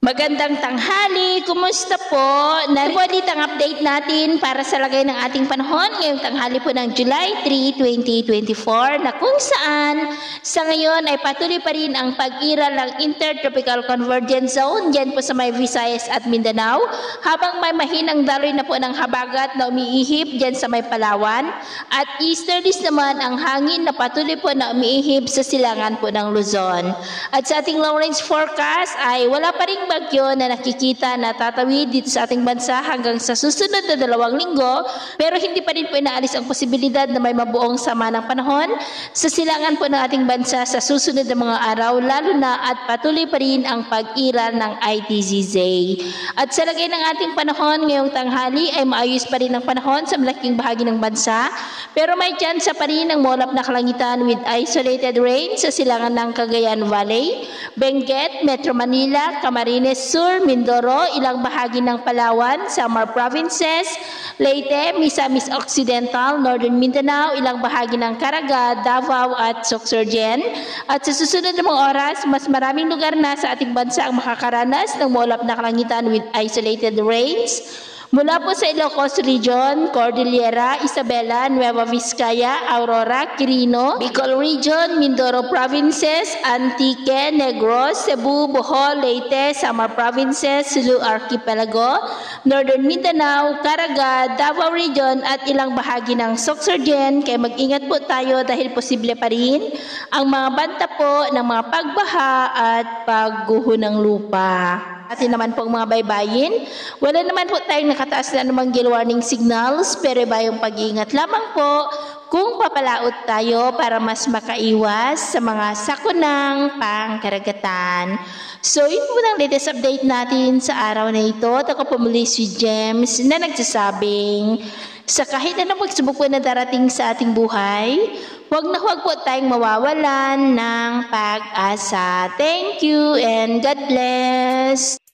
Magandang tanghali, kumusta po? Nabulit ang update natin para sa lagay ng ating panahon ngayong tanghali po ng July 3, 2024 na kung saan sa ngayon ay patuloy pa rin ang pag-iral ng Intertropical Convergence Zone dyan po sa may Visayas at Mindanao habang may mahinang daloy na po ng habagat na umiihip dyan sa may Palawan at easterlies naman ang hangin na patuloy po na umiihip sa silangan po ng Luzon. At sa ating long range forecast ay wala pa rin bagyo na nakikita na tatawid dito sa ating bansa hanggang sa susunod na 2 linggo pero hindi pa rin po inaalis ang posibilidad na may mabuong sama ng panahon sa silangan po ng ating bansa sa susunod na mga araw lalo na at patuloy pa rin ang pag-iral ng ITZZ. At sa lagay ng ating panahon ngayong tanghali ay maayos pa rin ang panahon sa malaking bahagi ng bansa pero may tsansa pa rin ng molap na kalangitan with isolated rain sa silangan ng Cagayan Valley, Benguet, Metro Manila, Camarines Sur, Mindoro, ilang bahagi ng Palawan, Samar Provinces, Leyte, Misamis Occidental, Northern Mindanao, ilang bahagi ng Caraga, Davao at Sorsogon. At sa susunod na mga oras, mas maraming lugar na sa ating bansa ang makakaranas ng molap na kalangitan with isolated rains. Mula po sa Ilocos Region, Cordillera, Isabela, Nueva Vizcaya, Aurora, Quirino, Bicol Region, Mindoro Provinces, Antique, Negros, Cebu, Bohol, Leyte, Samar Provinces, Sulu Archipelago, Northern Mindanao, Caraga, Davao Region at ilang bahagi ng Sorsogon. Kaya mag-ingat po tayo dahil posible pa rin ang mga banta po ng mga pagbaha at pagguho ng lupa. Atin naman po ang mga baybayin. Wala naman po tayong nakataas na anumang gale warning signals pero iba yung pag-iingat lamang po kung papalaot tayo para mas makaiwas sa mga sakunang pangkaragatan. So yun po ang latest update natin sa araw na ito. Ako po muli si James na nagsasabing sa kahit anong pagsubok po na darating sa ating buhay, huwag po tayong mawawalan ng pag-asa. Thank you and God bless!